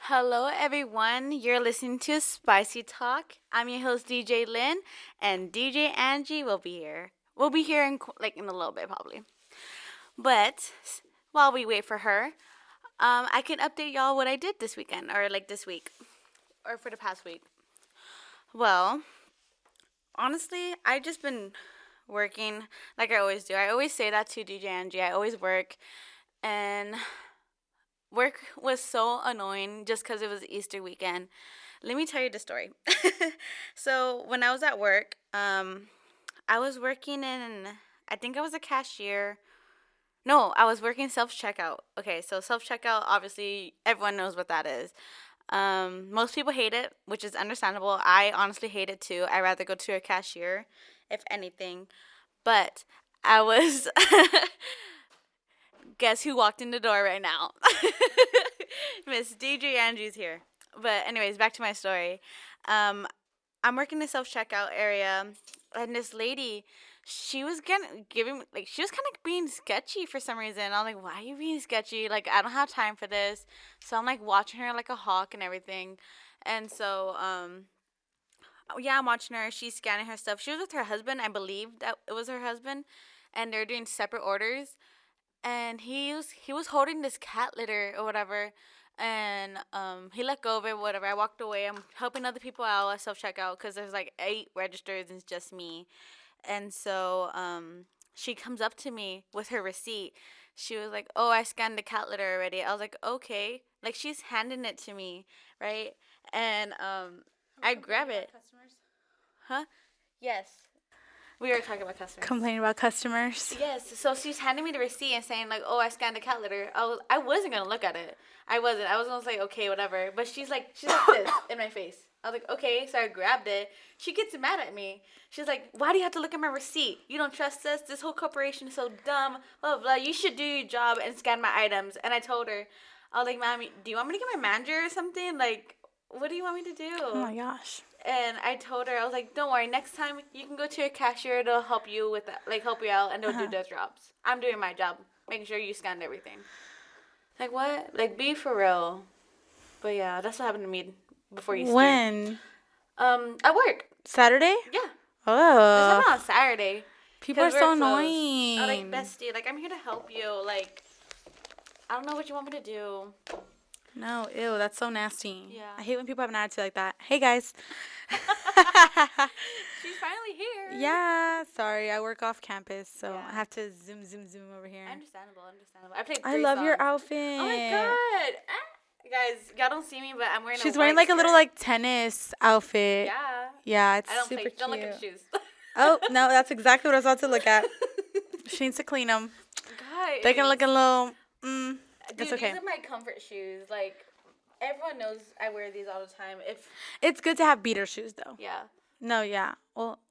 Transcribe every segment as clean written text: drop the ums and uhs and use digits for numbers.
Hello, everyone. You're listening to Spicy Talk. I'm your host, DJ Lynn, and DJ Angie will be here. We'll be here in a little bit, probably. But while we wait for her, I can update y'all what I did this weekend, or like this week, or for the past week. Well, honestly, I just been working like I always do. I always say that to DJ Angie. I always work, and work was so annoying just because it was Easter weekend. Let me tell you the story. So when I was at work, I was working in, I think I was a cashier. No, I was working self checkout. Okay, so self checkout, obviously, everyone knows what that is. Most people hate it, which is understandable. I honestly hate it too. I'd rather go to a cashier, if anything. But I was guess who walked in the door right now? Miss DJ Angie's here. But anyways, back to my story. Um, I'm working the self checkout area, and this lady, she was giving like she was kind of being sketchy for some reason. I'm like, why are you being sketchy? Like I don't have time for this. So I'm like watching her like a hawk and everything, and so yeah, I'm watching her. She's scanning her stuff. She was with her husband, I believe that it was her husband, and they're doing separate orders, and he was holding this cat litter or whatever, and he let go of it, whatever. I walked away. I'm helping other people out at self checkout because there's like 8 registers and it's just me, and so she comes up to me with her receipt. She was like, "Oh, I scanned the cat litter already." I was like, "Okay," like she's handing it to me, right? And I grab it. Huh? Yes. We were talking about customers. Complaining about customers. Yes, so she's handing me the receipt and saying like, "Oh, I scanned the cat litter." I wasn't gonna look at it. I wasn't. I was gonna say okay, whatever. But she's like this in my face. I was like, okay, so I grabbed it. She gets mad at me. She's like, "Why do you have to look at my receipt? You don't trust us. This whole corporation is so dumb. Blah blah blah. You should do your job and scan my items." And I told her, I was like, "Ma'am, do you want me to get my manager or something? Like, what do you want me to do?" Oh my gosh. And I told her, I was like, "Don't worry, next time you can go to your cashier. They'll help you with that, like help you out, and they'll do their jobs. I'm doing my job, making sure you scanned everything." Like what? Like be for real. But yeah, that's what happened to me before Easter. When? At work. Saturday? Yeah, this Oh. happened on Saturday. People are 'Cause so we're closed. annoying. I'm like, bestie, like I'm here to help you. Like, I don't know what you want me to do. No, ew, that's so nasty. Yeah. I hate when people have an attitude like that. Hey guys. She's finally here. Yeah, sorry, I work off campus, so Yeah. I have to zoom over here. Understandable. I played. I 3 love your songs. outfit. Oh my god. Guys, y'all don't see me, but I'm wearing She's a wearing white like a little skirt. like tennis outfit. Yeah. Yeah, it's I don't super play. cute. Don't look at the shoes. Oh, no, that's exactly what I was about to look at. She needs to clean them. Guys. They can look a little, Dude, it's okay. these are my comfort shoes. Like, everyone knows I wear these all the time. It's good to have beater shoes, though. Yeah. No, yeah.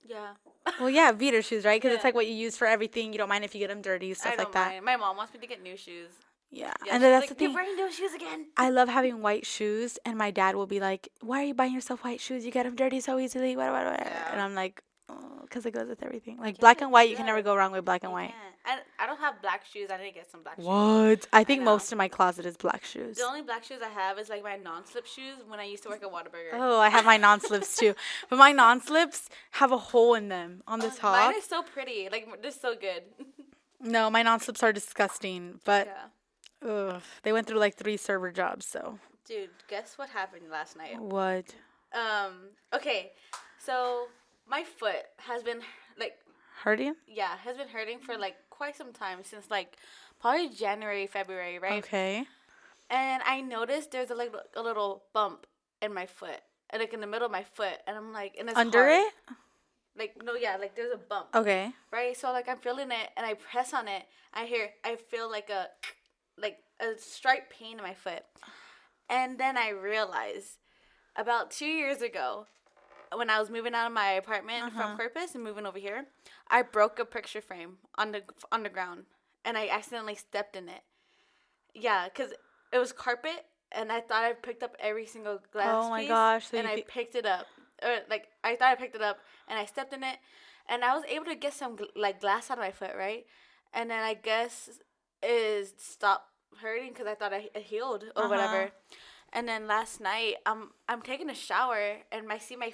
Yeah. Well, yeah, beater shoes, right? Because it's Yeah. like what you use for everything. You don't mind if you get them dirty, stuff I like don't that. mind. My mom wants me to get new shoes. Yeah. Yeah, And she's then that's like, the thing. "You're wearing those shoes again." I love having white shoes, and my dad will be like, "Why are you buying yourself white shoes? You get them dirty so easily." What? Yeah. And I'm like, "Oh, because it goes with everything. Like black and white, you can never go wrong with black and white." I don't have black shoes. I need to get some black shoes. What? I think know. most of my closet is black shoes. The only black shoes I have is like my non-slip shoes when I used to work at Whataburger. Oh, I have my non-slips too, but my non-slips have a hole in them on the top. Mine is so pretty. Like they're so good. No, my non-slips are disgusting, but Yeah. ugh, they went through like 3 server jobs, so. Dude, guess what happened last night? What? Okay, so my foot has been like, Hurting? has been hurting for like quite some time since like probably January, February, right? Okay. And I noticed there's a little bump in my foot, like in the middle of my foot, and I'm like, and it's Under hard. it? Like no, yeah, like there's a bump. Okay. Right, so like I'm feeling it, and I press on it. I feel like a stripe pain in my foot, and then I realized about 2 years ago, when I was moving out of my apartment from Corpus and moving over here, I broke a picture frame on the ground, and I accidentally stepped in it. Yeah, cause it was carpet, and I thought I picked up every single glass Oh my piece, gosh, so and I picked it up. Like I thought I picked it up, and I stepped in it, and I was able to get some like glass out of my foot, right? And then I guess it stopped hurting because I thought it healed or whatever. And then last night, I'm taking a shower, and I see my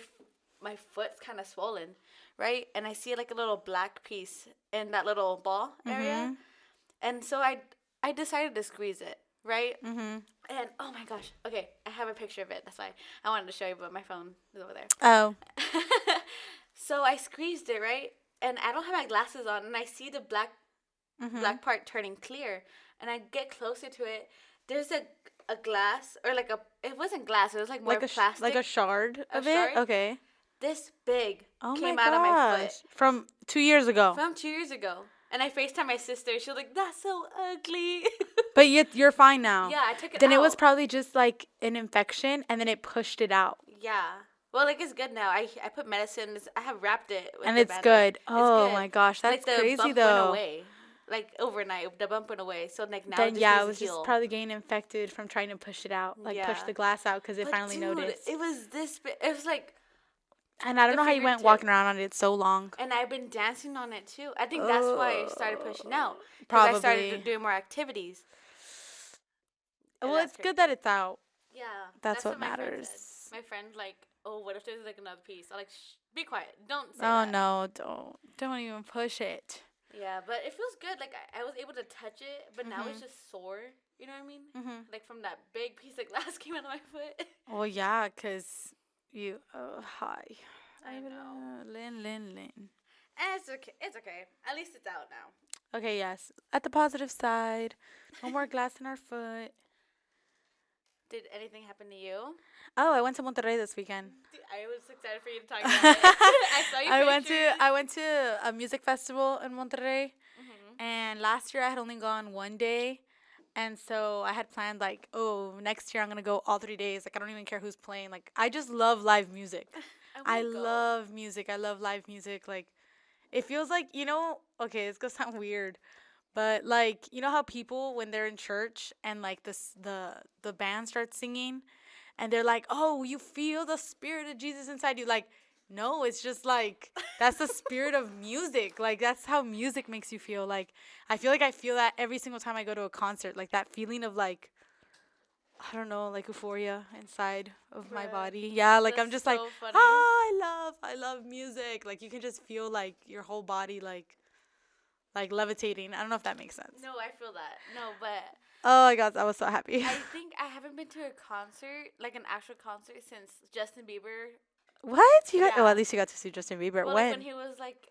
foot's kind of swollen, right? And I see like a little black piece in that little ball area, and so I decided to squeeze it, right? And oh my gosh, okay, I have a picture of it. That's why I wanted to show you, but my phone is over there. Oh. So I squeezed it, right? And I don't have my glasses on, and I see the black part turning clear, and I get closer to it. There's a glass, or like it wasn't glass, it was like more plastic. Like a shard of it? shard? Okay. This big Oh came my out of my foot. gosh. From 2 years ago. From 2 years ago. And I FaceTimed my sister. She was like, that's so ugly. But you're fine now. Yeah, I took it Then out. it was probably just like an infection, and then it pushed it out. Yeah. Well, like, it's good now. I put medicine. I have wrapped it. With And the it's bandage. good. Oh good. my gosh, that's like, the crazy bump though. Went away. Like, overnight, the bump went away. So, like, now Then it just yeah, needs it was to heal. just probably getting infected from trying to push it out, like push Yeah. the glass out because it But finally dude, noticed. it was this big. It was like, And I don't the know how you went fingertip. walking around on it so long. and I've been dancing on it too. I think that's why I started pushing out. 'Cause Probably. I started doing more activities. And Well, that's it's good crazy. that it's out. Yeah. That's what my friend matters. said. My friend, like, oh, what if there's like another piece? I'm like, shh, be quiet. Don't say Oh that. no, don't even push it. Yeah, but it feels good. Like, I was able to touch it, but now it's just sore. You know what I mean? Like, from that big piece of glass came out of my foot. Well, yeah, cause you. Oh, hi. I know. Lynn. And it's okay. It's okay. At least it's out now. Okay, yes. At the positive side, no more glass in our foot. Did anything happen to you? Oh, I went to Monterrey this weekend. Dude, I was excited for you to talk about it. I saw you. I went to a music festival in Monterrey, and last year I had only gone one day, and so I had planned like, oh, next year I'm gonna go all 3 days. Like I don't even care who's playing. Like I just love live music. I love music. I love live music. Like it feels like okay, it's gonna sound weird, but like you know how people when they're in church and like the band starts singing, and they're like, oh, you feel the spirit of Jesus inside you. Like, no, it's just like that's the spirit of music. Like that's how music makes you feel. Like I feel that every single time I go to a concert. Like that feeling of like I don't know, like euphoria inside of my Bruh, body. Yeah, like I'm that's just like, so funny. I love music. Like you can just feel like your whole body like levitating. I don't know if that makes sense. No, I feel that. No, but Oh my god, I was so happy. I think I haven't been to a concert, like an actual concert, since Justin Bieber. What? You got? Oh, Yeah. at least you got to see Justin Bieber. Well, when? like when he was like,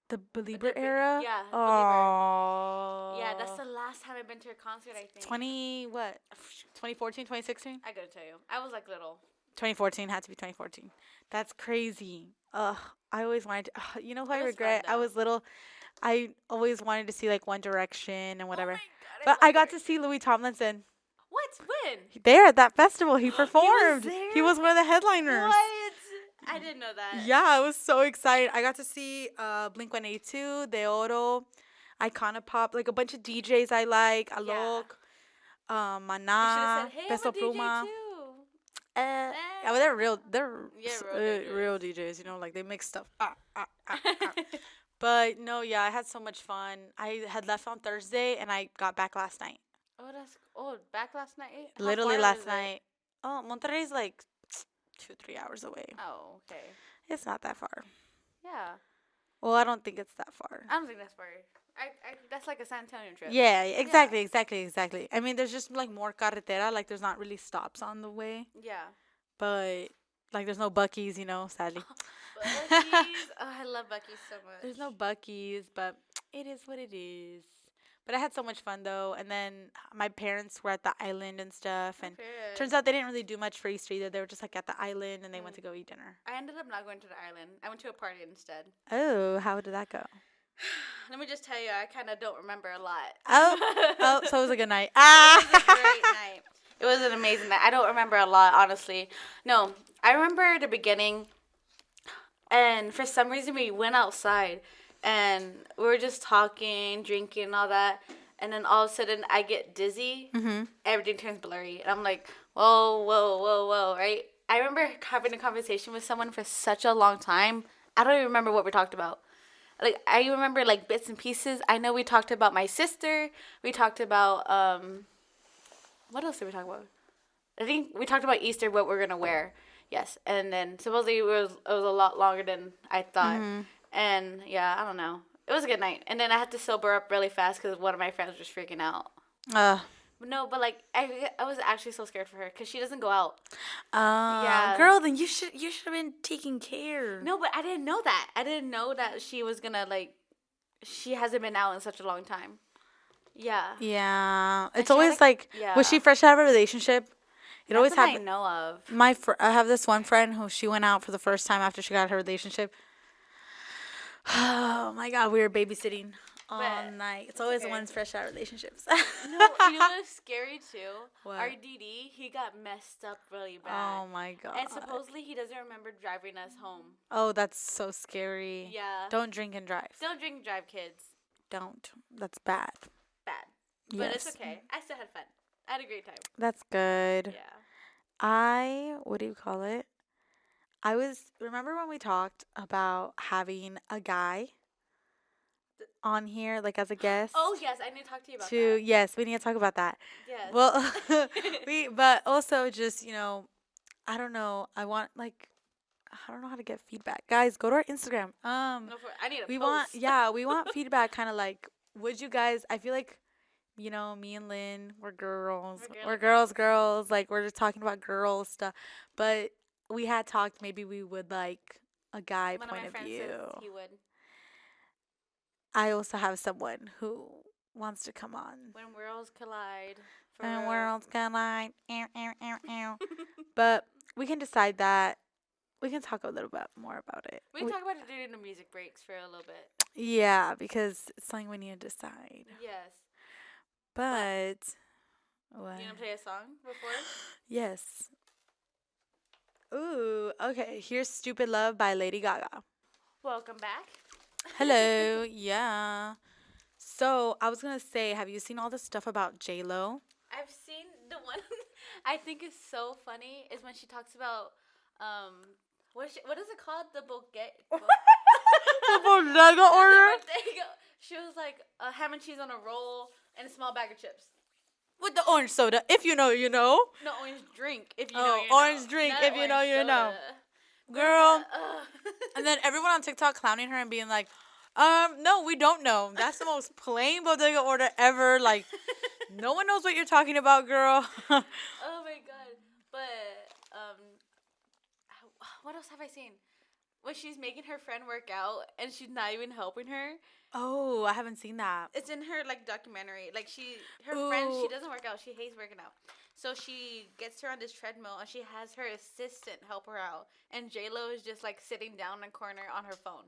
The Belieber Belieber- era? yeah, Oh. yeah, that's the last time I've been to a concert. I think 2014, 2016? I gotta tell you, I was like little. 2014 had to be 2014. That's crazy. Ugh, I always wanted to. You know who I was fun, regret? I though. was little. I always wanted to see like One Direction and whatever. Oh my god! But I love got her. to see Louis Tomlinson. What? When? There at that festival. He performed. there? He was one of the headliners. What? I didn't know that. Yeah, I was so excited. I got to see Blink 182, De Oro, Iconopop, like a bunch of DJs I like, Alok, You should Mana, have said, "Hey, Peso I'm a DJ Pluma. too." Yeah, well, they're real Yeah, real DJs, like they mix stuff. But no, yeah, I had so much fun. I had left on Thursday and I got back last night. Back last night. How Literally far last is it? night. Oh, Monterrey's like 2-3 hours away. Oh, okay. It's not that far. Yeah, Well, I don't think it's that far. I don't think that's far. That's like a San Antonio trip. Yeah, exactly. I mean, there's just like more carretera, like there's not really stops on the way, Yeah. but like there's no Buc-ee's, sadly. Buc-ee's. Oh, I love Buc-ee's so much. There's no Buc-ee's, but it is what it is. But I had so much fun though, and then my parents were at the island and stuff, and Okay. turns out they didn't really do much for Easter either. They were just like at the island, and they went to go eat dinner. I ended up not going to the island. I went to a party instead. Oh, how did that go? Let me just tell you, I kind of don't remember a lot. Oh, so it was a good night. It was a great night. It was an amazing night. I don't remember a lot, honestly. No, I remember the beginning, and for some reason we went outside, and we were just talking, drinking, all that, and then all of a sudden I get dizzy. Everything turns blurry, and I'm like, whoa, right? I remember having a conversation with someone for such a long time. I don't even remember what we talked about. Like, I remember, like, bits and pieces. I know we talked about my sister. We talked about, what else did we talk about? I think we talked about Easter, what we're gonna wear. Yes, and then supposedly it was a lot longer than I thought, and yeah, I don't know. It was a good night, and then I had to sober up really fast because one of my friends was freaking out. Uh, No, but like I was actually so scared for her because she doesn't go out. Yeah. Girl, then you should have been taking care. No, but I didn't know that. I didn't know that she was gonna like. She hasn't been out in such a long time. Yeah. Yeah, it's she had, always like- like, was she yeah. fresh out of a relationship? It always That's what I happens. know of. I have this one friend who she went out for the first time after she got her relationship. Oh my god, we were babysitting all But night. It's always the okay. ones fresh out of relationships. No, you know what's scary too? What? Our DD, he got messed up really bad. Oh my god. And supposedly he doesn't remember driving us home. Oh, that's so scary. Yeah. Don't drink and drive. Don't drink and drive, kids. Don't. That's bad. Bad. But it's Yes. okay. I still had fun. I had a great time. That's good. Yeah. What do you call it? Remember when we talked about having a guy on here, like as a guest? Oh yes, I need to talk to you about To that. yes, we need to talk about that. Yes. Well, but also just I don't know. I don't know how to get feedback, guys. Go to our Instagram. I need a We post. we want feedback. Kind of like, would you guys? I feel like, me and Lynn, we're girls. We're We're girls. Like we're just talking about girl stuff, but we had talked maybe we would like a guy One point of my of friends view. says he would. I also have someone who wants to come on. When worlds collide. For And real. worlds collide. Ew, ew, ew, ew. But we can decide that. We can talk a little bit more about it. We can talk about it during the music breaks for a little bit. Yeah, because it's something we need to decide. Yes. But what? You want to play a song before? Yes. Ooh, okay. Here's "Stupid Love" by Lady Gaga. Welcome back. Hello. Yeah. So I was gonna say, have you seen all the stuff about J-Lo? I've seen the one I think is so funny is when she talks about what is it called, the bouquet. The bodega order. She was like ham and cheese on a roll and a small bag of chips. With the orange soda. If you know, you know. No, orange drink. If you Oh, know, you know. orange drink, Not if you know, orange you know. soda. Girl. Ugh. And then everyone on TikTok clowning her and being like, no, we don't know. That's the most plain bodega order ever. Like, no one knows what you're talking about, girl. Oh my god. But what else have I seen? When she's making her friend work out and she's not even helping her. Oh, I haven't seen that. It's in her like documentary. Like her friend, she Ooh. doesn't work out. She hates working out. So she gets her on this treadmill and she has her assistant help her out. And J Lo is just like sitting down in a corner on her phone,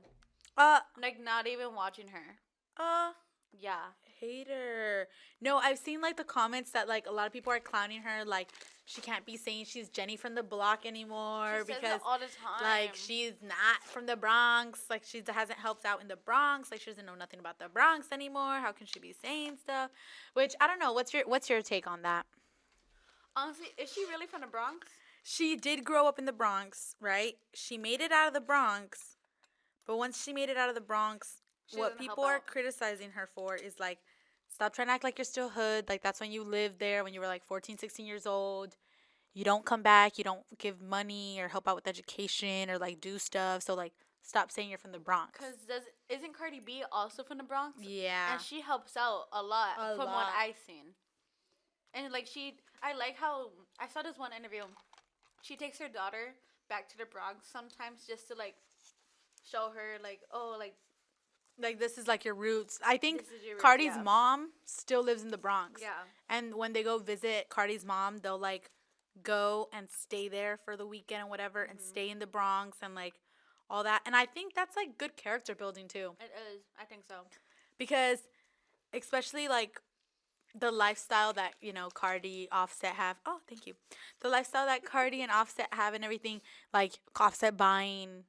like not even watching her. Yeah. Hater. No, I've seen like the comments that like a lot of people are clowning her, like she can't be saying she's Jenny from the block anymore She says because it all the time. like she's not from the Bronx, like she hasn't helped out in the Bronx, like she doesn't know nothing about the Bronx anymore. How can she be saying stuff? Which I don't know. What's your take on that? Honestly, is she really from the Bronx? She did grow up in the Bronx, right? She made it out of the Bronx, but once she made it out of the Bronx, She what doesn't help people are out. criticizing her for is like, stop trying to act like you're still hood. Like that's when you lived there when you were like 14, 16 years old. You don't come back, you don't give money or help out with education or like do stuff. So like stop saying you're from the Bronx. Cause isn't Cardi B also from the Bronx? Yeah. And she helps out a lot A from lot. what I've seen. And like I like how I saw this one interview. She takes her daughter back to the Bronx sometimes just to like show her like, oh, Like this is like your roots. I think This is your roots, Cardi's yeah. mom still lives in the Bronx. yeah. And when they go visit Cardi's mom, they'll like go and stay there for the weekend and whatever and stay in the Bronx and like all that. And I think that's like good character building too. It is. I think so. Because especially like the lifestyle that, Cardi, Offset have. Oh, thank you. The lifestyle that Cardi and Offset have and everything, like Offset buying,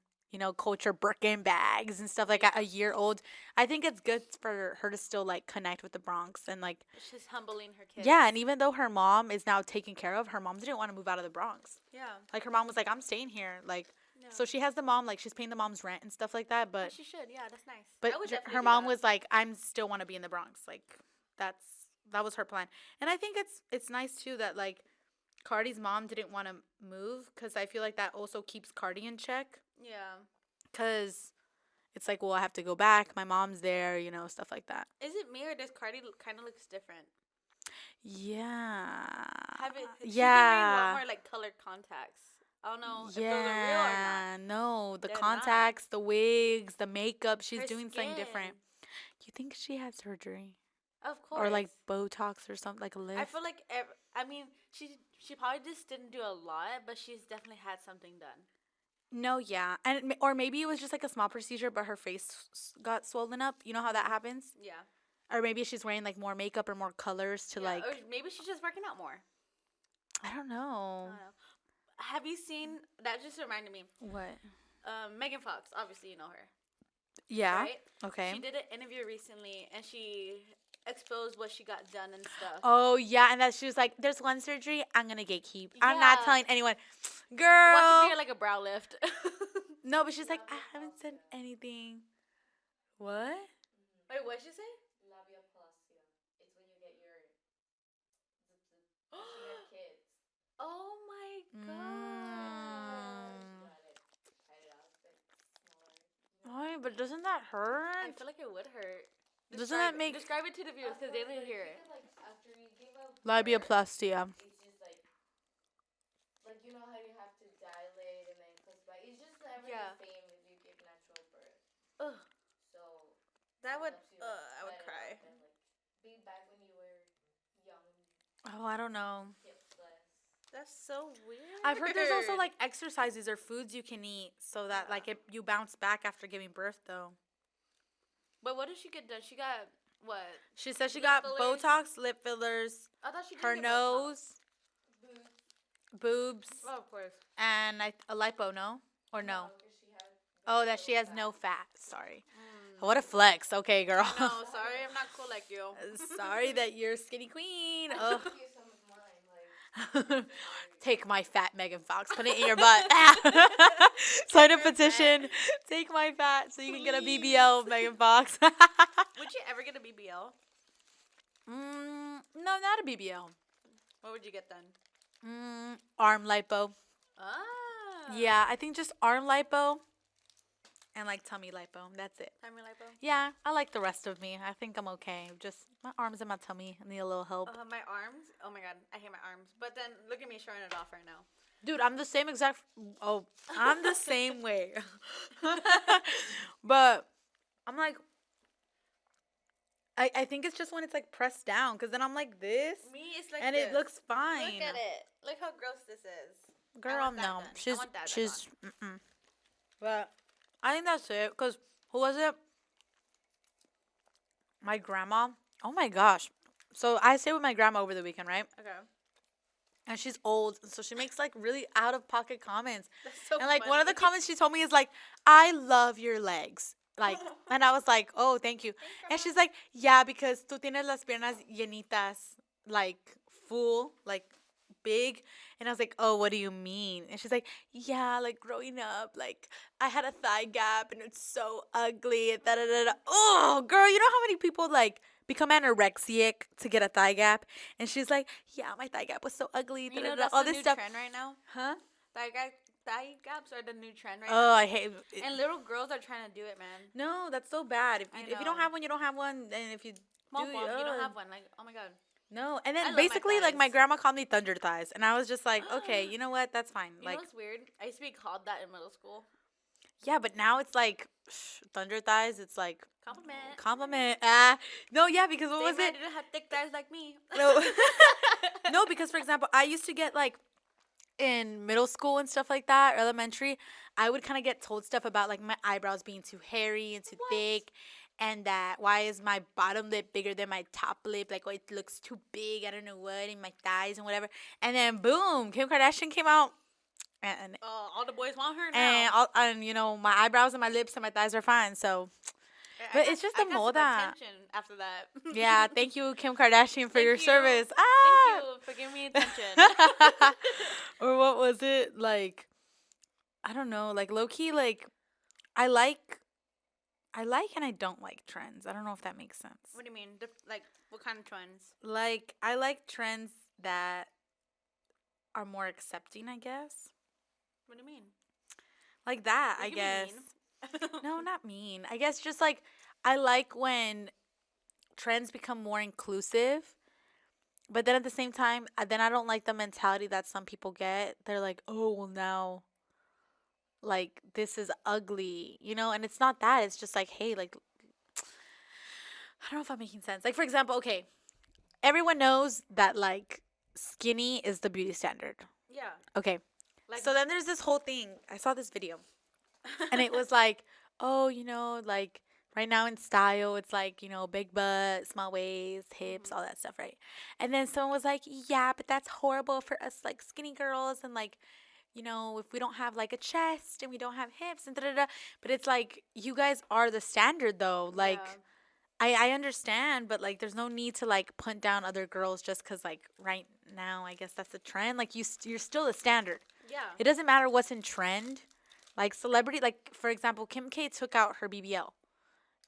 culture Birkin bags and stuff like at a year old. I think it's good for her to still like connect with the Bronx and like She's humbling her kids. yeah, and even though her mom is now taken care of, her mom didn't want to move out of the Bronx. Yeah. Like her mom was like, I'm staying here. Like Yeah. so she has the mom, like she's paying the mom's rent and stuff like that, but She should. Yeah, that's nice. but I would definitely her do mom that. was like, I'm still want to be in the Bronx. Like that was her plan. And I think it's nice too that like Cardi's mom didn't want to move because I feel like that also keeps Cardi in check. Yeah. Because it's like, well, I have to go back. My mom's there, you know, stuff like that. Is it me or does Cardi kind of looks different? Yeah. Have it? She's been wearing a Yeah. lot more like colored contacts. I don't know if those are real or not. Yeah. No, the They're contacts, the wigs, the makeup. She's Her doing something different. skin. You think she had surgery? Of course. Or like Botox or something, like a lift? I feel like I mean she probably just didn't do a lot, but she's definitely had something done. No, yeah. Or maybe it was just like a small procedure, but her face got swollen up. You know how that happens? Yeah. Or maybe she's wearing like more makeup or more colors to like. Or maybe she's just working out more. I don't I know. don't know. Have you seen? That just reminded me. What? Megan Fox. Obviously, you know her. Yeah. Right? Okay. She did an interview recently, and she exposed what she got done and stuff. Oh yeah, and that she was like, "There's one surgery I'm gonna gatekeep. I'm not Yeah. telling anyone." Watching Girl. me like a brow lift. No, but she's like, I haven't said anything. What? Wait, what'd she say? Labiaplastia. It's when you get your when you have kids. Oh my god. Cut it out, but smaller. Oh, but doesn't that I hurt? feel like it would hurt. Doesn't that make Describe it to the viewers because they didn't hear it. Like after you give up, labiaplastia? it's just like you know how you have to dilate and then close back. It's just never Yeah. the same if you give natural birth. Ugh, So that would. helps you, like, I would cut it cry. off and, like, be back when you were young, Oh, I don't know. hipless. That's so weird. I've heard there's also like exercises or foods you can eat so that like you bounce back after giving birth though. But what did she get done? She got what? She said she Lip got fillers? Botox, lip fillers, I thought she did her get Botox. nose, Boobs. boobs, Oh, of course. and a lipo, no? Or no? 'Cause she had Oh, that she has no fat. Sorry. Mm. What a flex. Okay, girl. No, sorry, I'm not cool like you. Sorry that you're skinny queen. Ugh. give you some of mine, like Take my fat, Megan Fox. Put it in your butt. Sign a petition. Take my fat so you can get a BBL, Megan Fox. Would you ever get a BBL? No, not a BBL. What would you get then? Arm lipo. Ah. Yeah, I think just arm lipo and like tummy lipo. That's it. Tummy lipo. Yeah, I like the rest of me. I think I'm okay. Just my arms and my tummy need a little help. My arms. Oh my god, I hate my arms. But then look at me showing it off right now. Dude, I'm the same exact. Oh, I'm the same way. But I'm like, I think it's just when it's like pressed down, because then I'm like this, Me, it's like and this. it looks fine. Look at it. Look how gross this is. Girl, want that no, done. I she's want that she's. But I think that's it. Cause who was it? My grandma. Oh my gosh. So I stayed with my grandma over the weekend, right? Okay. And she's old, so she makes like really out of pocket comments. That's so And like one of the funny. comments she told me is like, "I love your legs." Like, and I was like, "Oh, thank you." And she's like, "Yeah, because tú tienes las piernas llenitas, like full, like big." And I was like, "Oh, what do you mean?" And she's like, "Yeah, like growing up, like I had a thigh gap and it's so ugly." And da da da da. Oh, girl, you know how many people like become anorexic to get a thigh gap? And she's like, "Yeah, my thigh gap was so ugly." You da, know da, da, that's all the this new stuff, trend right now. huh? Thigh gaps are the new trend right Oh, now. I hate. And little girls are trying to do it, man. No, that's so bad. If I you don't know. have one, you don't have one. And if you Womp do, womp, you don't ugh. have one. Like, oh my god. No, and I then love my basically, like my thighs. grandma called me thunder thighs, and I was just like, okay, you know what? That's fine. You Like, know what's weird? I used to be called that in middle school. yeah, but now it's like thunder thighs. It's like Compliment. compliment. No, yeah, because what Same was way I it? didn't have thick thighs like me. No, no, because for example, I used to get like in middle school and stuff like that, or elementary, I would kind of get told stuff about like my eyebrows being too hairy and too thick, and that why is my bottom lip bigger than my top lip? Like, oh, it looks too big. I don't know what in my thighs and whatever. And then boom, Kim Kardashian came out, and All the boys want her now. and you know my eyebrows and my lips and my thighs are fine. So but it's just I the got some moda. attention after that. yeah, thank you, Kim Kardashian, for Thank your you. service. Thank you for giving me attention. Or what was it like? I don't know, like low key, like I like and I don't like trends. I don't know if that makes sense. What do you mean? Like, what kind of trends? Like I like trends that are more accepting, I guess. What do you mean? Like that, You I can be guess. mean. No, not mean. I guess just like I like when trends become more inclusive, but then at the same time, then I don't like the mentality that some people get. They're like, "Oh, well now like this is ugly." And it's not that. It's just like, "Hey, like I don't know if I'm making sense." Like for example, okay, everyone knows that like skinny is the beauty standard. Yeah. Okay. Like. So then there's this whole thing. I saw this video and it was like, oh, like right now in style, it's like, big butt, small waist, hips, all that stuff, right? And then someone was like, yeah, but that's horrible for us, like skinny girls, and like, if we don't have like a chest and we don't have hips and da da da. But it's like, you guys are the standard though. Like, Yeah. I understand, but like, there's no need to like punt down other girls just because like right now, I guess that's the trend. Like, you're still the standard. Yeah. It doesn't matter what's in trend. Like celebrity, like for example, Kim K took out her BBL.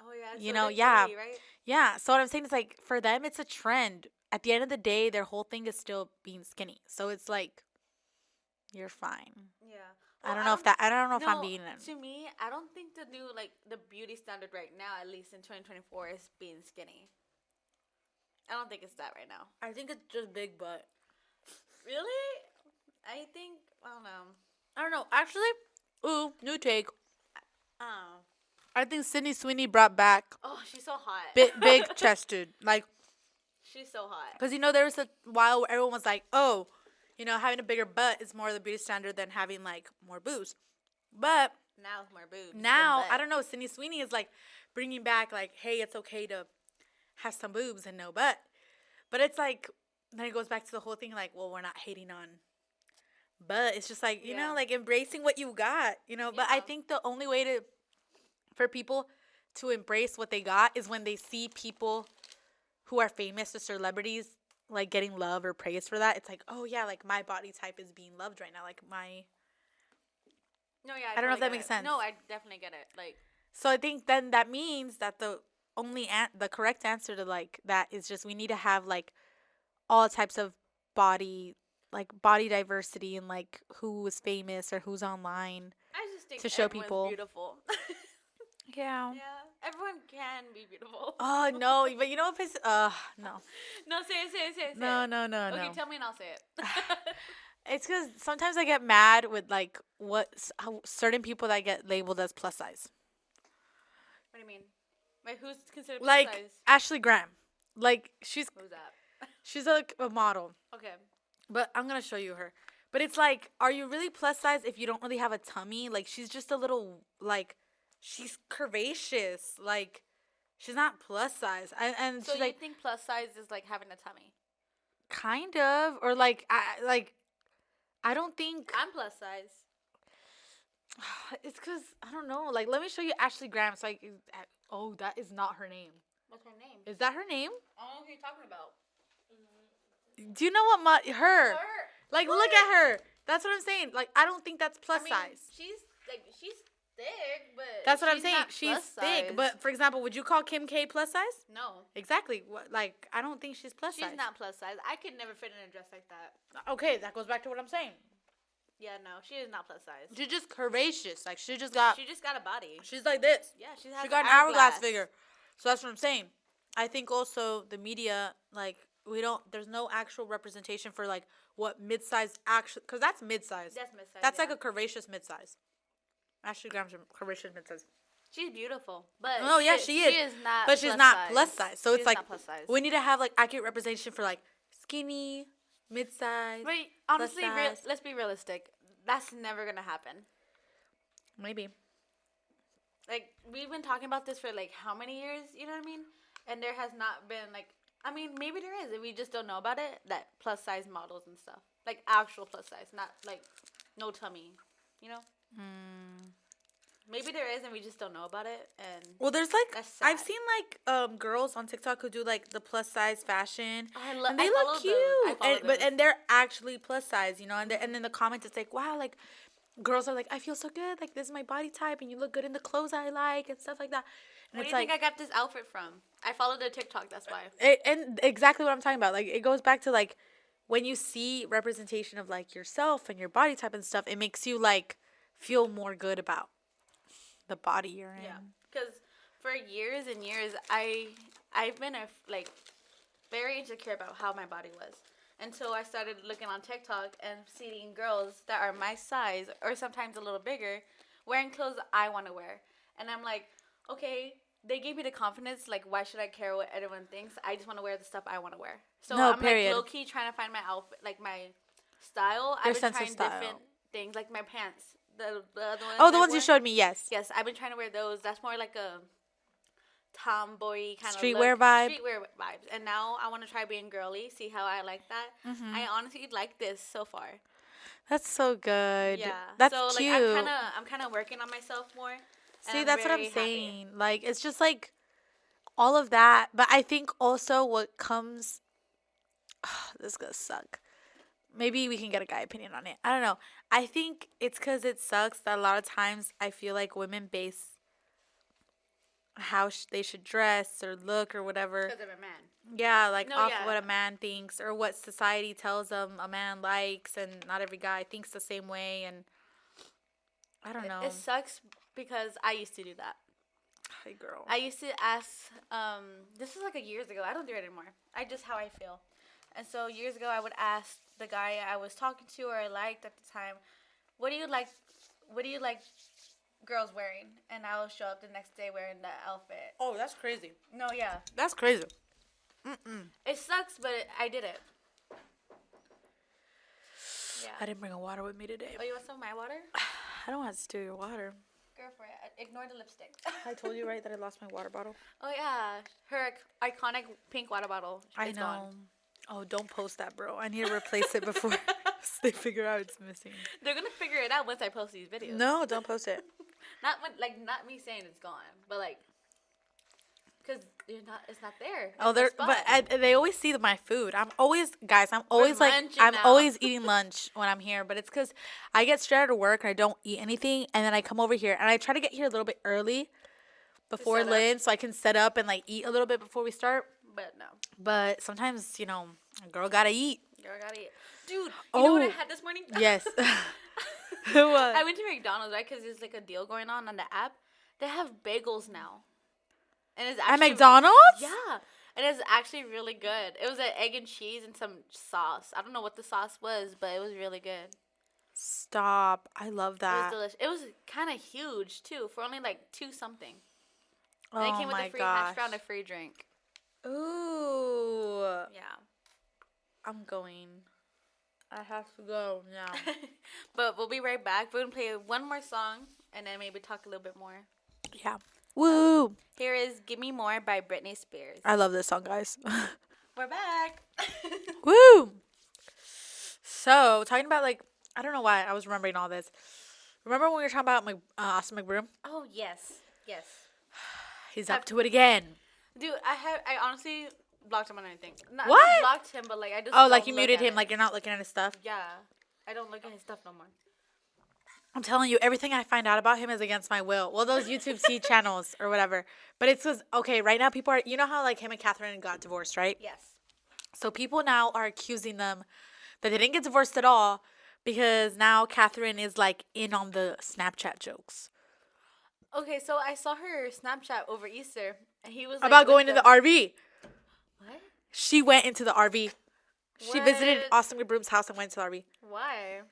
Oh yeah. You so know, they're yeah. curly, right? Yeah. So what I'm saying is like for them, it's a trend. At the end of the day, their whole thing is still being skinny. So it's like, you're fine. Yeah. I don't know if I'm No, being. to me, I don't think the new like the beauty standard right now, at least in 2024, is being skinny. I don't think it's that right now. I think it's just big butt. Really? I think I don't know. I don't know. Actually, ooh, new take. Oh. I think Sydney Sweeney brought back Oh, she's so hot. big chested. Like, She's so hot. because there was a while where everyone was like, oh, having a bigger butt is more the beauty standard than having like more boobs. But Now with more boobs. now, I don't know, Sydney Sweeney is like bringing back like, hey, it's okay to have some boobs and no butt. But it's like, then it goes back to the whole thing like, well, we're not hating on butt. It's just like, Yeah. like embracing what you got, But I Yeah. think the only way for people to embrace what they got is when they see people who are famous or celebrities like getting love or praise for that. It's like, oh yeah, like my body type is being loved right now. Like my. No, yeah. I don't know totally if that get makes it. sense. No, I definitely get it. Like. So I think then that means that the correct answer to like that is just we need to have like all types of body diversity and like who is famous or who's online. I just think To show everyone's people. beautiful. Yeah. Yeah, everyone can be beautiful. Oh no, but if it's no. No, say it. No, it. no, no, Okay, no. tell me and I'll say it. It's because sometimes I get mad with like how certain people that get labeled as plus size. What do you mean? Wait, who's considered plus Like size? Ashley Graham. Like Who's that? she's like a model. Okay. But I'm gonna show you her. But it's like, are you really plus size if you don't really have a tummy? Like she's just a little like, she's curvaceous. Like she's not plus size. And So she's you like think plus size is like having a tummy? kind of, or like I don't think I'm plus size. it's because I don't know. Like let me show you Ashley Graham. So oh, that is not her name. What's her name? Is that her name? I don't know who you're talking about. Do you know what her? Like look at her. That's what I'm saying. Like I don't think that's plus size. She's thick, but That's what I'm she's saying. not She's plus thick, size. but for example, would you call Kim K plus size? no, Exactly. Like I don't think she's plus she's size. not plus size. I could never fit in a dress like that. Okay, that goes back to what I'm saying. Yeah, no, she is not plus size. She's just curvaceous. Like she just got. She just got a body. She's like this. Yeah, she has. She got an hourglass figure. So that's what I'm saying. I think also the media, like there's no actual representation for like what mid-size actually, because that's mid-size. That's mid-size. That's yeah. like a curvaceous mid-size. Ashley Graham's a curvaceous mid-size. She's beautiful, but Oh yeah, she is. She is not. But she's plus not size. plus size. So She's it's like not plus size. we need to have like accurate representation for like skinny, mid-size. Wait, honestly, size. let's be realistic. That's never gonna happen. Maybe. Like we've been talking about this for like how many years? You know what I mean? And there has not been like. I mean, maybe there is. We just don't know about it. That plus size models and stuff, like actual plus size, not like no tummy. You know? Maybe there is, and we just don't know about it. And Well, there's like That's I've sad. seen like girls on TikTok who do like the plus size fashion. And I they follow look those. I cute, follow but those. they're actually plus size, and in the comments it's like, wow, like girls are like, I feel so good, like this is my body type, and you look good in the clothes I like and stuff like that. And Where do it's you like, think I got this outfit from? I followed the TikTok. That's why. and exactly what I'm talking about. Like it goes back to like when you see representation of like yourself and your body type and stuff, it makes you like feel more good about the body you're in. Yeah, because for years and years, I've been like very insecure about how my body was until I started looking on TikTok and seeing girls that are my size or sometimes a little bigger wearing clothes I want to wear, and I'm like, okay, they gave me the confidence. Like, why should I care what everyone thinks? I just want to wear the stuff I want to wear. So No, I'm period. like low key trying to find my outfit, like my style. Your I've been sense of trying style. different things, like my pants. The other ones. Oh, the I ones you wear. showed me, yes. Yes, I've been trying to wear those. That's more like a tomboy kind of Streetwear vibe. Streetwear vibes. And now I want to try being girly. See how I like that. Mm-hmm. I honestly like this so far. That's so good. Yeah. That's so, cute. Like, I'm kind of working on myself more. See, that's what I'm very happy. saying. Like, it's just like all of that. But I think also what comes. This is going to suck. Maybe we can get a guy opinion on it. I don't know. I think it's because it sucks that a lot of times I feel like women base how they should dress or look or whatever. Because of a man. Yeah, like No, off yeah. what a man thinks or what society tells them a man likes, and not every guy thinks the same way. And I don't know. It sucks because I used to do that. Hey, girl. I used to ask, this was like years ago. I don't do it anymore. I just how I feel. And so years ago, I would ask the guy I was talking to or I liked at the time, what do you like girls wearing? And I will show up the next day wearing that outfit. Oh, that's crazy. No, yeah. That's crazy. It sucks, but I did it. Yeah. I didn't bring a water with me today. Oh, you want some of my water? I don't want to steal your water. Go for it. Ignore the lipstick. I told you, right, that I lost my water bottle? Oh, yeah. Her iconic pink water bottle. I It's know. gone. Oh, don't post that, bro. I need to replace it before they figure out it's missing. They're going to figure it out once I post these videos. No, don't post it. Not me saying it's gone, but like, cause it's not there. Oh, It's the they're spot. but they always see my food. I'm always munching I'm now. always eating lunch when I'm here, but it's because I get straight out of work and I don't eat anything, and then I come over here and I try to get here a little bit early before set up. Lynn, so I can set up and like eat a little bit before we start. But no, But sometimes a girl gotta eat. girl gotta eat. Dude, you know what I Oh. had this morning? Yes. I What? went to McDonald's, right? Cause there's like a deal going on the app. They have bagels now, and it's At actually McDonald's? Yeah, and it's actually really good. It was an egg and cheese and some sauce. I don't know what the sauce was, but it was really good. Stop. I love It was that. delicious. It was kind of huge too, for only like $2 something. And Oh it came with my a free hash gosh. brown, a free drink. Ooh. Yeah. I'm going. I have to go now. But we'll be right back. We're gonna play one more song and then maybe talk a little bit more. Yeah. Woo. Here is "Give Me More" by Britney Spears. I love this song, guys. We're back. Woo. So, talking about like, I don't know why I was remembering all this. Remember when we were talking about Austin McBroom? Oh yes, yes, He's up to it again. dude. I honestly blocked him on anything. Not What? blocked him, but like I just. Oh, like don't you look muted at him, it. like you're not looking at his stuff. Yeah, I don't look at his stuff no more. I'm telling you, everything I find out about him is against my will. Well, those YouTube C channels or whatever. But it's because, okay, right now people are, you know how like him and Catherine got divorced, right? Yes. So people now are accusing them that they didn't get divorced at all because now Catherine is like in on the Snapchat jokes. Okay, so I saw her Snapchat over Easter, and he was like, About with going to the RV. What? She went into the RV. She visited What? Austin McBroom's house and went to the RV. Why?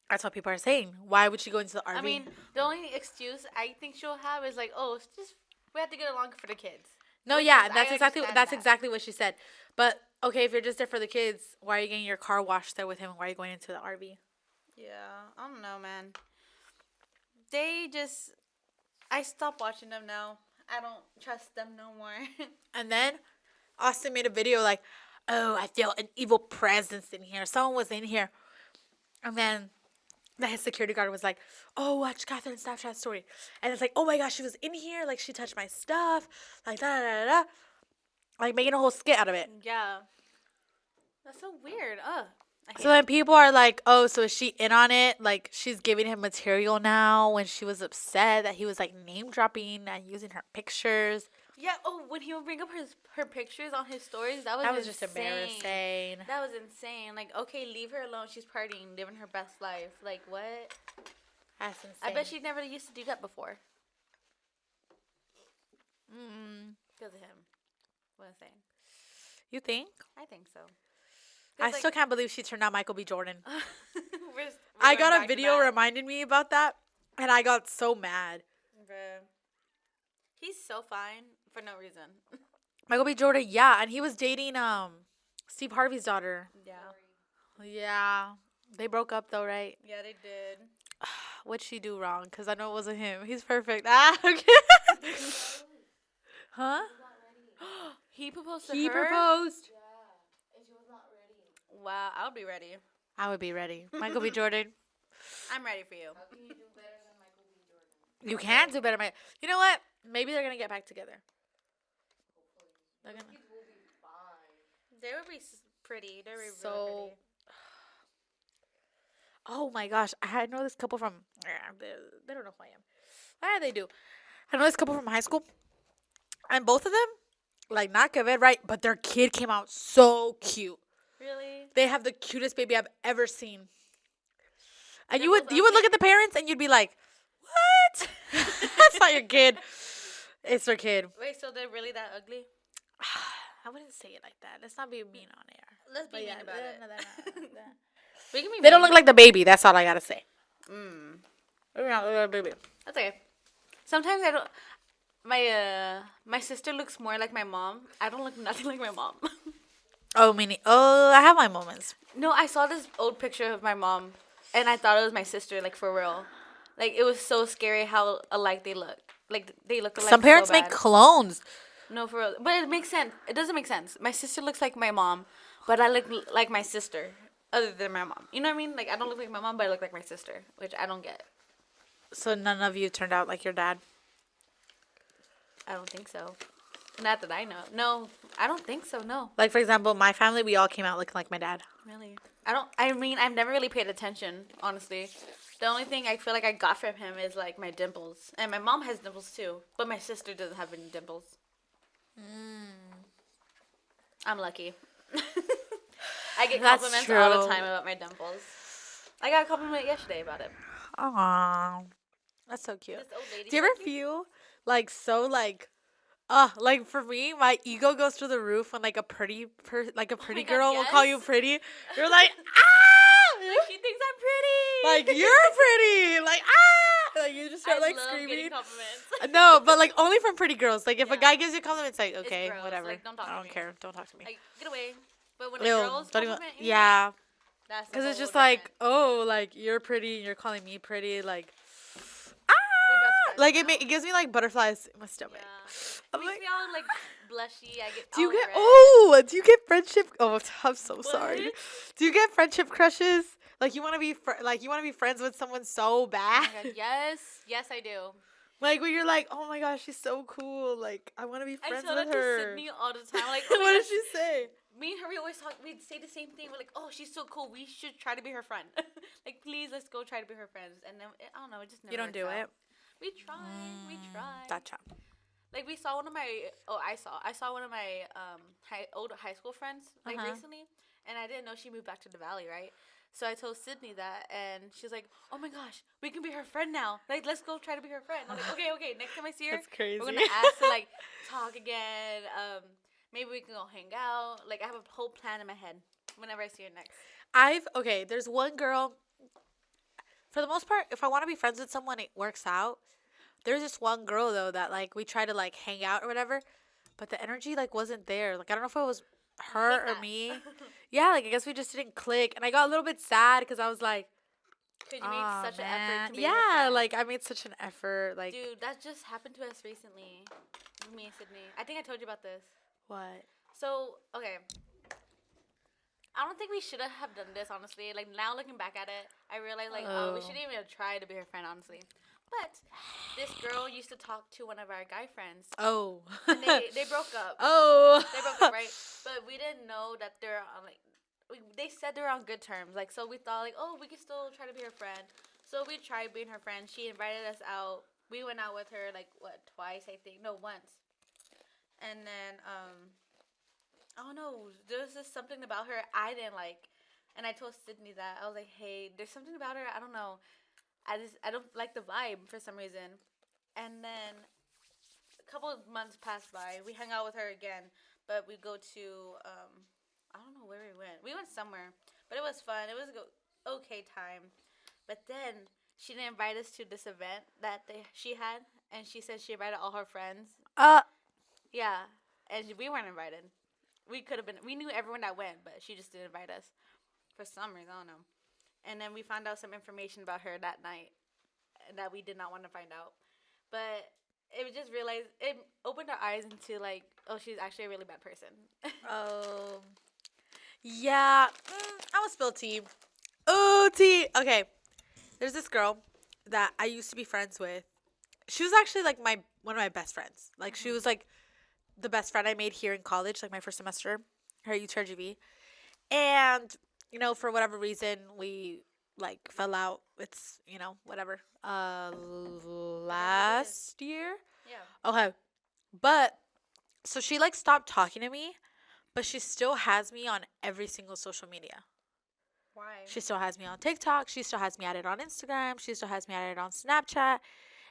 That's what people are saying. Why would she go into the RV? I mean, the only excuse I think she'll have is like, oh, it's just we have to get along for the kids. no, which yeah, is- I that's understand that. exactly what she said. But okay, if you're just there for the kids, why are you getting your car washed there with him? Why are you going into the RV? Yeah, I don't know, man. I stopped watching them now. I don't trust them no more. And then Austin made a video like, oh, I feel an evil presence in here. Someone was in here. And then his security guard was like, oh, watch Catherine's Snapchat story. And it's like, oh my gosh, she was in here. Like, she touched my stuff. Like, da da da da. Like, making a whole skit out of it. Yeah. That's so weird. Ugh. I hate So then people are like, oh, so is she in on it? Like, she's giving him material now when she was upset that he was, like, name dropping and using her pictures. Yeah. Oh, when he would bring up her pictures on his stories, that was just insane. embarrassing. That was insane. Like, okay, leave her alone. She's partying, living her best life. Like, what? That's insane. I bet she never used to do that before. Because of him. What I'm saying. You think? I think so. I still can't believe she turned out Michael B. Jordan. we're I going got back a to video that. reminding me about that, and I got so mad. Bruh. He's so fine for no reason. Michael B. Jordan, yeah, and he was dating Steve Harvey's daughter. Yeah. Yeah, they broke up though, right? Yeah, they did. What'd she do wrong? Cause I know it wasn't him. He's perfect. Ah, okay. Huh? He proposed to He her? proposed. Yeah, and she was not ready. Wow, I'll be ready. I would be ready. Michael B. Jordan. I'm ready for you. How can you do better than Michael B. Jordan? You can do better, Mike. You know what? Maybe they're gonna get back together. They're gonna. Kids will be fine. They would be pretty. They would be So- really pretty. Oh my gosh, I know this couple from. They don't know who I am. Ah, they do. I know this couple from high school, and both of them, like not que ver, right? But their kid came out so cute. Really? They have the cutest baby I've ever seen. And They're you would both you would look ugly? at the parents and you'd be like, "What? That's not your kid. It's their kid." Wait, so they're really that ugly? I wouldn't say it like that. Let's not be mean on air. Let's be But mean yeah, about they're it. not- they're not- We can be They don't mean. look like the baby. That's all I gotta say. Mm. They don't look like the baby. That's okay. Sometimes I don't. My sister looks more like my mom. I don't look nothing like my mom. Oh, meaning. Oh, I have my moments. No, I saw this old picture of my mom, and I thought it was my sister, like for real. Like it was so scary how alike they look. Like they look alike. Some parents so make bad. clones. No, for real. But it makes sense. It doesn't make sense. My sister looks like my mom, but I look like my sister, other than my mom. You know what I mean? Like I don't look like my mom, but I look like my sister, which I don't get. So none of you turned out like your dad. I don't think so. Not that I know. No, I don't think so. No, Like for example, my family, we all came out looking like my dad. really. I don't. I mean, I've never really paid attention, honestly. The only thing I feel like I got from him is like my dimples, and my mom has dimples too, but my sister doesn't have any dimples. I'm lucky. I get That's compliments all the true. time about my dimples. I got a compliment yesterday about it. Aww, that's so cute. This old lady. Do you ever told me- feel like so like for me, my ego goes through the roof when like a pretty like a pretty Oh God, girl will call you yes. pretty. You're like Like, she thinks I'm pretty. like you're pretty, like you just I start like love getting screaming. compliments. No, but like only from pretty girls. Like if a Yeah. guy gives you a compliment, it's like okay, gross. whatever. Like, don't talk I to don't me. care. Don't talk to me. Like, get away. But when a Ew, girl's don't even- compliment you, yeah, that's because it's whole just like different- oh, like you're pretty, and you're calling me pretty, like We're best friends like now. it gives me like butterflies in my stomach. Yeah. I'm It makes like, me all like blushy. I get. do you all get red. do you get friendship? Oh, I'm so sorry. What? Do you get friendship crushes? Like you want to be like you want to be friends with someone so Oh bad. my God, yes, yes, I do. Like when you're like, oh my gosh, she's so cool. Like I want to be I friends tell with that to her. Sydney all the time. Like, oh my What did gosh, she say? me and her, we always talk. We'd say the same thing. We're like, oh, she's so cool. We should try to be her friend. Like, please, let's go try to be her friends. And then I don't know, it just never. You don't do works it. out. We try. We try. Gotcha. Like we saw one of my. Oh, I saw one of my old high school friends like Uh-huh. recently, and I didn't know she moved back to the valley, right? So I told Sydney that, and she's like, "Oh my gosh, we can be her friend now. Like, let's go try to be her friend." I'm like, "Okay. Next time I see her, That's crazy. we're gonna ask to like talk again. Maybe we can go hang out. Like, I have a whole plan in my head whenever I see her next. There's one girl. For the most part, if I want to be friends with someone, it works out. There's this one girl though that like we try to like hang out or whatever, but the energy like wasn't there. Like I don't know if it was her hate or that. me. Yeah, like I guess we just didn't click, and I got a little bit sad because I was like, Cause you "Aw, made such an man." effort to be her Yeah, friend. like I made such an effort. Like Dude, that just happened to us recently. Me and Sydney. I think I told you about this. what? So, okay. I don't think we should have done this, honestly. Like, now looking back at it, I realize, like, we Oh. shouldn't even have tried to be her friend, honestly. But this girl used to talk to one of our guy friends. Oh. And they broke up. Oh. They broke up, right? But we didn't know that they're on, like, they said they were on good terms. Like, so we thought, like, oh, we could still try to be her friend. So we tried being her friend. She invited us out. We went out with her, like, what, twice, I think? No, once. And then I don't know, there was just something about her I didn't like, and I told Sydney that. I was like, hey, there's something about her, I don't know. I don't like the vibe for some reason. And then a couple of months passed by. We hung out with her again, but we go to I don't know where we went. We went somewhere, but it was fun. It was a okay time. But then she didn't invite us to this event that she had, and she said she invited all her friends. Uh, Yeah, and we weren't invited. We could have been. We knew everyone that went, but she just didn't invite us for some reason. I don't know. And then we found out some information about her that night that we did not want to find out. But it was just realized it opened our eyes into like, oh, she's actually a really bad person. oh. Yeah. I'm a spill tea. Oh, tea. Okay. There's this girl that I used to be friends with. She was actually like one of my best friends. Like she was like the best friend I made here in college, like my first semester here at UTRGV. And, for whatever reason, we like fell out. It's, whatever. Last year? Yeah. Okay. But so she like stopped talking to me, but she still has me on every single social media. Why? She still has me on TikTok. She still has me added on Instagram. She still has me added on Snapchat.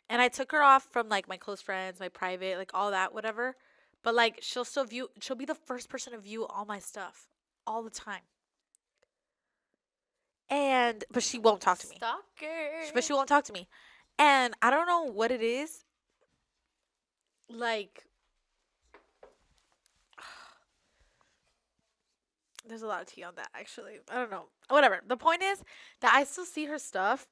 And I took her off from like my close friends, my private, like all that, whatever. But like she'll be the first person to view all my stuff all the time. But she won't talk to me. Stalker. But she won't talk to me. And I don't know what it is. Like, there's a lot of tea on that, actually. I don't know. Whatever. The point is that I still see her stuff.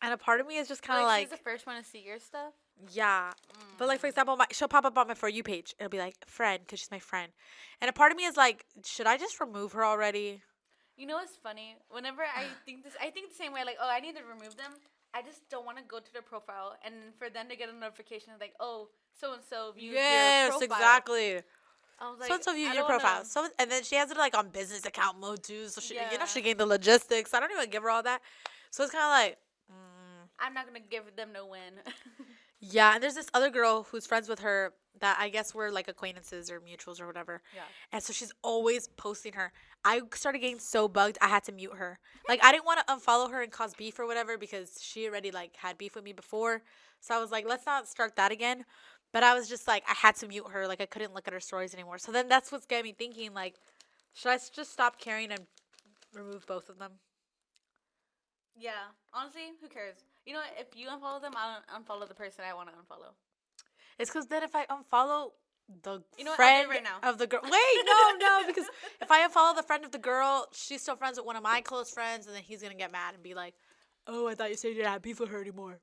And a part of me is just kind of like, she's the first one to see your stuff. yeah. But like, for example, she'll pop up on my For You page. It'll be like, friend, because she's my friend. And a part of me is like, should I just remove her already? You know what's funny? Whenever I think the same way. Like, oh, I need to remove them. I just don't want to go to their profile and for them to get a notification like, oh, so and so viewed your profile. Yes, exactly. I was like, So and so viewed I your don't profile. know. So and then she has it like on business account mode too. So she, Yeah. she gained the logistics. I don't even give her all that. So it's kind of like, I'm not gonna give them no win. yeah. And there's this other girl who's friends with her that I guess we're like acquaintances or mutuals or whatever. Yeah. And so she's always posting her. I started getting so bugged, I had to mute her. Like I didn't want to unfollow her and cause beef or whatever because she already like had beef with me before. So I was like, let's not start that again. But I was just like, I had to mute her. Like I couldn't look at her stories anymore. So then that's what's got me thinking like, should I just stop caring and remove both of them? Yeah. Honestly, who cares? You know what? If you unfollow them, I'll unfollow the person I want to unfollow. It's because then if I unfollow the You know what? I'll do friend it right now. of the girl. Wait, no, because if I unfollow the friend of the girl, she's still friends with one of my close friends, and then he's gonna get mad and be like, "Oh, I thought you said you didn't have beef with her anymore."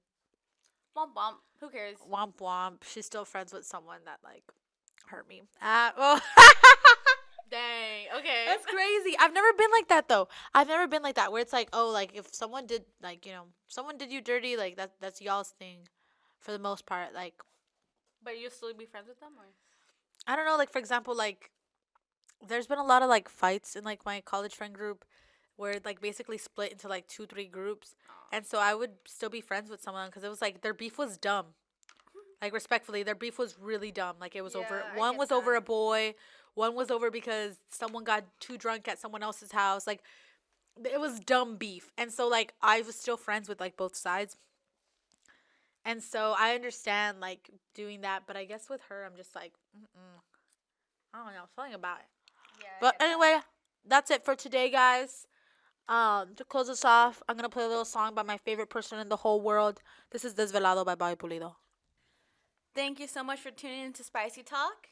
Womp womp. Who cares? Womp womp. She's still friends with someone that like hurt me. Well, Dang. Okay. that's crazy. I've never been like that though. I've never been like that where it's like, oh, like if someone did like someone did you dirty, like that's y'all's thing, for the most part. Like But you'll still be friends with them, or? I don't know. Like for example, like there's been a lot of like fights in like my college friend group where it like basically split into like 2-3 groups. And so I would still be friends with someone because it was like their beef was dumb. Like respectfully, their beef was really dumb. Like it was over. Yeah, I One get was over that. a boy. One was over because someone got too drunk at someone else's house. Like it was dumb beef. And so like I was still friends with like both sides. And so I understand like doing that, but I guess with her I'm just like, I don't know, something about it. Yeah. I But get that. anyway, that's it for today, guys. To close us off, I'm gonna play a little song by my favorite person in the whole world. This is Desvelado by Bobby Pulido. Thank you so much for tuning in to Spicy Talk.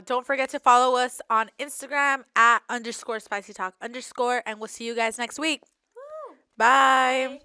Don't forget to follow us on Instagram at _spicy talk_, and we'll see you guys next week. Woo! Bye. Bye.